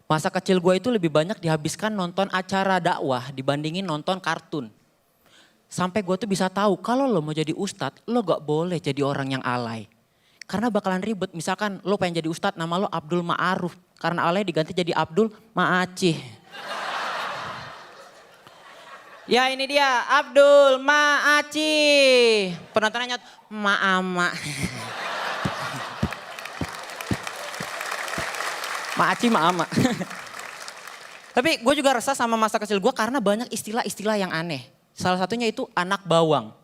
Masa kecil gue itu lebih banyak dihabiskan nonton acara dakwah dibandingin nonton kartun. Sampai gue tuh bisa tahu kalau lo mau jadi ustadz, lo gak boleh jadi orang yang alay. Karena bakalan ribet, misalkan lo pengen jadi ustadz nama lo Abdul Ma'aruf. Karena alay diganti jadi Abdul Ma'acih. Ya ini dia Abdul Ma'acih. Penontonnya nyot, Ma'ama. Ma'acih Ma'ama. Tapi gue juga resah sama masa kecil gue karena banyak istilah-istilah yang aneh. Salah satunya itu anak bawang.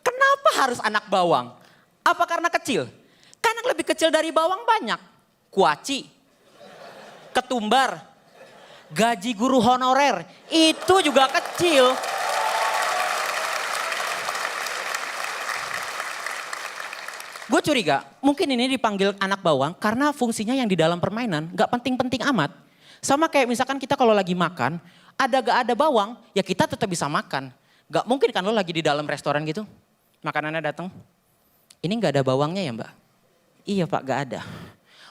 Kenapa harus anak bawang? Apa karena kecil? Karena lebih kecil dari bawang banyak. Kuaci, ketumbar, gaji guru honorer, itu juga kecil. Gue curiga, mungkin ini dipanggil anak bawang karena fungsinya yang di dalam permainan gak penting-penting amat. Sama kayak misalkan kita kalau lagi makan, gak ada bawang, ya kita tetap bisa makan. Gak mungkin kan lo lagi di dalam restoran gitu, makanannya datang. Ini gak ada bawangnya ya mbak? Iya pak gak ada.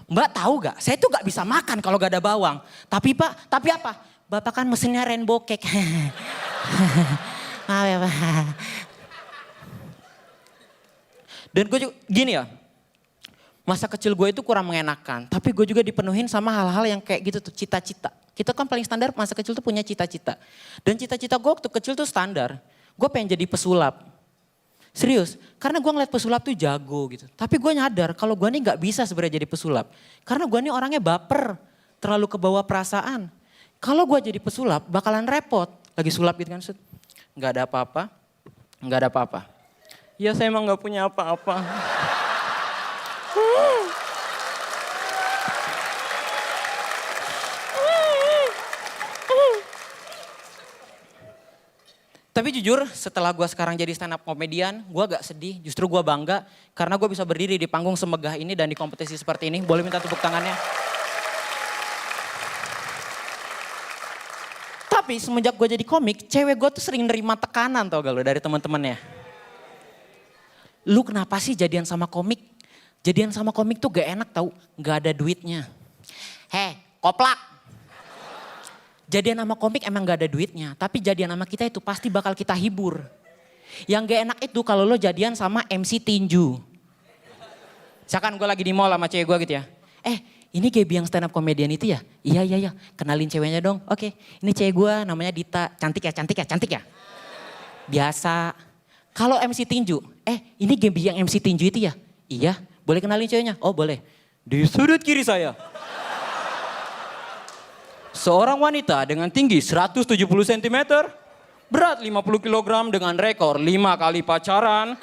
Mbak tahu gak, saya tuh gak bisa makan kalau gak ada bawang. Tapi pak, tapi apa? Bapak kan mesennya rainbow cake. Maaf ya pak. Dan gue juga, gini ya, masa kecil gue itu kurang mengenakan. Tapi gue juga dipenuhin sama hal-hal yang kayak gitu tuh, cita-cita. Kita kan paling standar masa kecil tuh punya cita-cita. Dan cita-cita gue waktu kecil tuh standar. Gue pengen jadi pesulap. Serius, karena gue ngeliat pesulap tuh jago gitu. Tapi gue nyadar kalau gue nih gak bisa sebenarnya jadi pesulap. Karena gue nih orangnya baper, terlalu kebawa perasaan. Kalau gue jadi pesulap bakalan repot. Lagi sulap gitu kan, gak ada apa-apa, gak ada apa-apa. Ya saya emang gak punya apa-apa. Tapi jujur setelah gue sekarang jadi stand up komedian, gue gak sedih, justru gue bangga. Karena gue bisa berdiri di panggung semegah ini dan di kompetisi seperti ini. Boleh minta tepuk tangannya? Tapi semenjak gue jadi komik, cewek gue tuh sering nerima tekanan tau gak lo dari teman-temannya. Lu kenapa sih jadian sama komik? Jadian sama komik tuh gak enak tau, gak ada duitnya. Heh, koplak. Jadian sama komik emang gak ada duitnya, tapi jadian sama kita itu pasti bakal kita hibur. Yang gak enak itu kalau lo jadian sama MC tinju. Misalkan gue lagi di mall sama cewek gue gitu ya. Ini Gaby yang stand up comedian itu ya? Iya, kenalin ceweknya dong. Oke, ini cewek gue namanya Dita. Cantik ya? Biasa. Kalau MC tinju, ini Gaby yang MC tinju itu ya? Iya, boleh kenalin ceweknya? Oh boleh. Di sudut kiri saya. Seorang wanita dengan tinggi 170 cm, berat 50 kg dengan rekor 5 kali pacaran,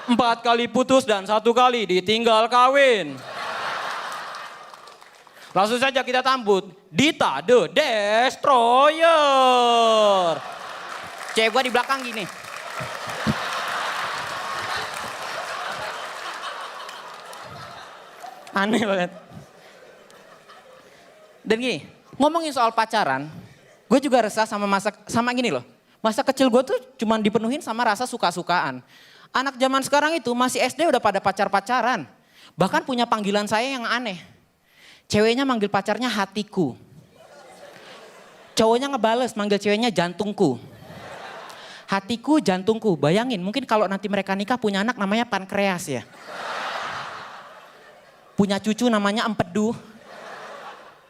4 kali putus dan 1 kali ditinggal kawin. Langsung saja kita sambut Dita the Destroyer. Cewek gua di belakang gini. Aneh banget. Dan gini, ngomongin soal pacaran, gue juga resah sama gini loh. Masa kecil gue tuh cuman dipenuhin sama rasa suka-sukaan. Anak zaman sekarang itu masih SD udah pada pacar-pacaran. Bahkan punya panggilan saya yang aneh. Ceweknya manggil pacarnya hatiku. Cowoknya ngebales manggil ceweknya jantungku. Hatiku, jantungku. Bayangin mungkin kalau nanti mereka nikah punya anak namanya pankreas ya. Punya cucu namanya empedu.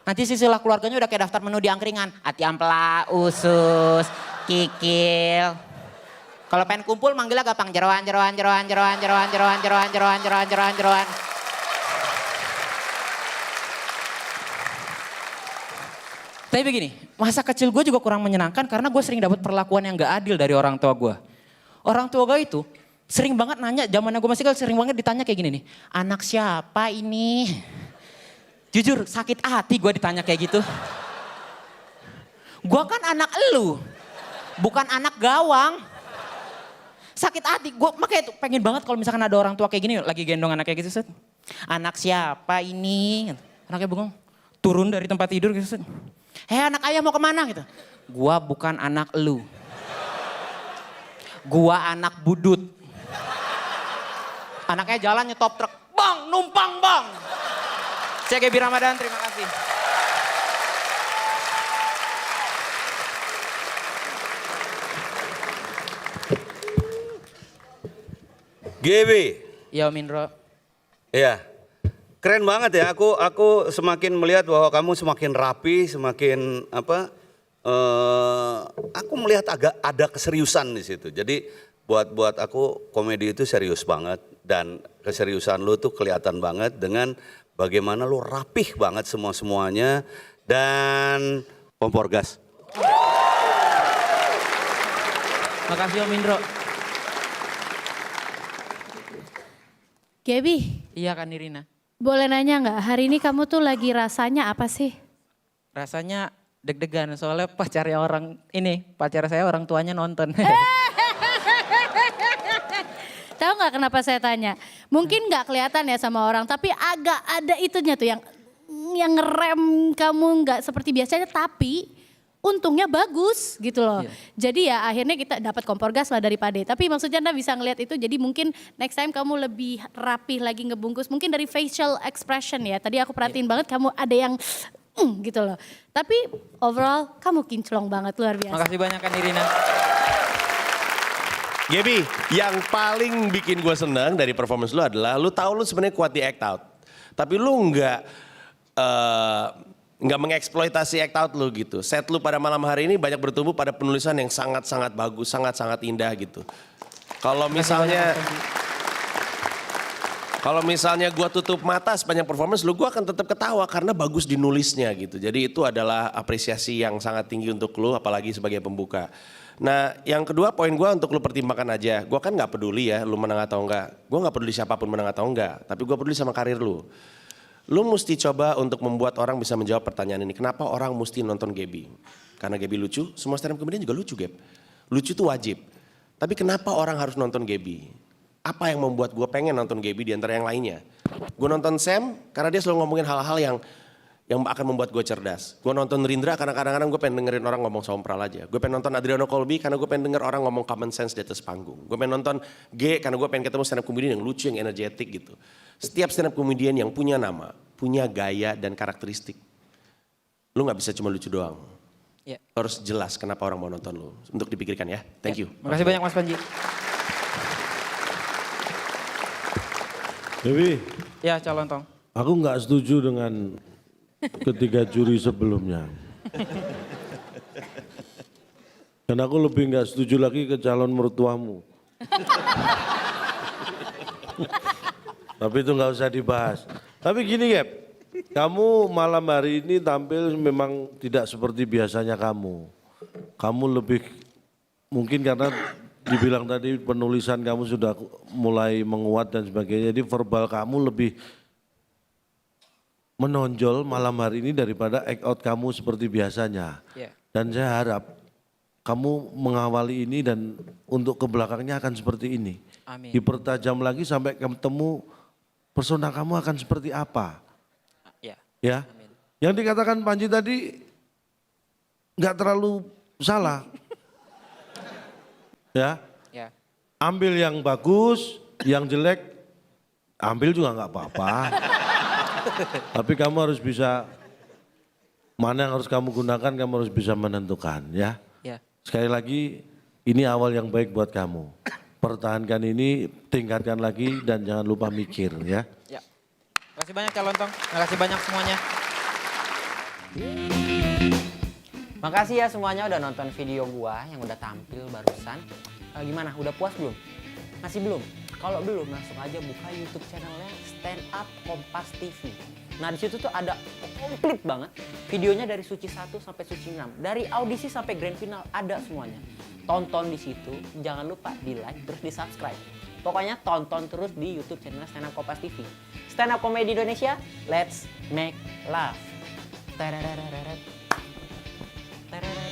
Nanti sisilah keluarganya udah kayak daftar menu di angkringan. Hati ampela, usus, kikil. Kalau pengen kumpul manggilnya gampang. Jeroan. Tapi begini, masa kecil gue juga kurang menyenangkan karena gue sering dapat perlakuan yang gak adil dari orang tua gue. Orang tua gue itu sering banget nanya, zamannya gue masih kecil sering banget ditanya kayak gini nih. Anak siapa ini? Jujur sakit hati gue ditanya kayak gitu. Gue kan anak elu, bukan anak gawang. Sakit hati, gue makanya tuh pengen banget kalau misalkan ada orang tua kayak gini lagi gendong anak kayak gitu. Set. Anak siapa ini? Anaknya bengong, turun dari tempat tidur gitu. Set. Anak ayah mau kemana gitu. Gue bukan anak elu. Gue anak budut. Anaknya jalan nyetop truk, bang numpang bang. Saya Gaby Ramadan, terima kasih. GB. Ya Om Indro. Iya. Keren banget ya. Aku semakin melihat bahwa kamu semakin rapi, semakin aku melihat agak ada keseriusan di situ. Jadi buat aku komedi itu serius banget dan keseriusan lu tuh kelihatan banget dengan bagaimana lu rapih banget semuanya dan kompor gas. Makasih Om Indro. Gaby, Iya kan Nirina. boleh nanya nggak hari ini kamu tuh lagi rasanya apa sih? Rasanya deg-degan soalnya pacar saya orang tuanya nonton. Tahu nggak kenapa saya tanya? Mungkin nggak kelihatan ya sama orang, tapi agak ada itunya tuh yang ngerem kamu nggak seperti biasanya, tapi untungnya bagus gitu loh. Iya. Jadi ya akhirnya kita dapat kompor gas lah dari Pade. Tapi maksudnya Anda bisa ngelihat itu, jadi mungkin next time kamu lebih rapih lagi ngebungkus. Mungkin dari facial expression ya. Tadi aku perhatiin banget kamu ada yang gitu loh. Tapi overall kamu kinclong banget, luar biasa. Makasih banyak kan Nirina. Gaby, yang paling bikin gue senang dari performance lu adalah lu tahu lu sebenarnya kuat di act out. Tapi lu nggak mengeksploitasi act out lu gitu. Set lu pada malam hari ini banyak bertumbuh pada penulisan yang sangat-sangat bagus, sangat-sangat indah gitu. Kalau misalnya gua tutup mata sepanjang performance lu, gua akan tetap ketawa karena bagus di nulisnya gitu. Jadi itu adalah apresiasi yang sangat tinggi untuk lu, apalagi sebagai pembuka. Nah yang kedua poin gua untuk lu pertimbangkan aja. Gua kan nggak peduli ya lu menang atau enggak. Gua nggak peduli siapapun menang atau enggak. Tapi gua peduli sama karir lu. Lu mesti coba untuk membuat orang bisa menjawab pertanyaan ini. Kenapa orang mesti nonton Gaby? Karena Gaby lucu, semua stand up comedian juga lucu, Gab. Lucu itu wajib. Tapi kenapa orang harus nonton Gaby? Apa yang membuat gue pengen nonton Gaby di antara yang lainnya? Gue nonton Sam karena dia selalu ngomongin hal-hal yang akan membuat gue cerdas. Gue nonton Rindra karena kadang-kadang gue pengen dengerin orang ngomong sompral aja. Gue pengen nonton Adriano Colby karena gue pengen denger orang ngomong common sense di atas panggung. Gue pengen nonton G karena gue pengen ketemu stand up comedian yang lucu, yang energetik gitu. Setiap stand up comedian yang punya nama, punya gaya dan karakteristik. Lu gak bisa cuma lucu doang. Ya. Harus jelas kenapa orang mau nonton lu. Untuk dipikirkan ya. Thank you. Makasih banyak Mas Panji. Dewi, Ya calon tong. aku nggak setuju dengan ketiga juri sebelumnya. Dan aku lebih nggak setuju lagi ke calon mertuamu. Tapi itu nggak usah dibahas. Tapi gini Gap, kamu malam hari ini tampil memang tidak seperti biasanya kamu. Kamu lebih, mungkin karena dibilang tadi penulisan kamu sudah mulai menguat dan sebagainya. Jadi verbal kamu lebih menonjol malam hari ini daripada act out kamu seperti biasanya. Yeah. Dan saya harap kamu mengawali ini dan untuk ke belakangnya akan seperti ini. Amin. Dipertajam lagi sampai ketemu persona kamu akan seperti apa. Ya. Ya. Amin. Yang dikatakan Panji tadi nggak terlalu salah. Ya. Ya. Ambil yang bagus, yang jelek ambil juga nggak apa-apa. Tapi kamu harus bisa, mana yang harus kamu gunakan, kamu harus bisa menentukan ya. Ya. Sekali lagi, ini awal yang baik buat kamu. Pertahankan ini, tingkatkan lagi dan jangan lupa mikir ya. Ya. Makasih banyak calon tong. Makasih banyak semuanya. Makasih ya semuanya udah nonton video gua yang udah tampil barusan. Gimana? Udah puas belum? Masih belum? Kalau belum langsung aja buka YouTube channelnya Stand Up Kompas TV. Nah di situ tuh ada komplit banget videonya dari Suci 1 sampai Suci 6. Dari audisi sampai grand final ada semuanya. Tonton di situ, jangan lupa di like terus di subscribe. Pokoknya tonton terus di YouTube channel Stand Up Kompas TV. Stand Up Comedy Indonesia, let's make laugh. Tararararat. Tararararat.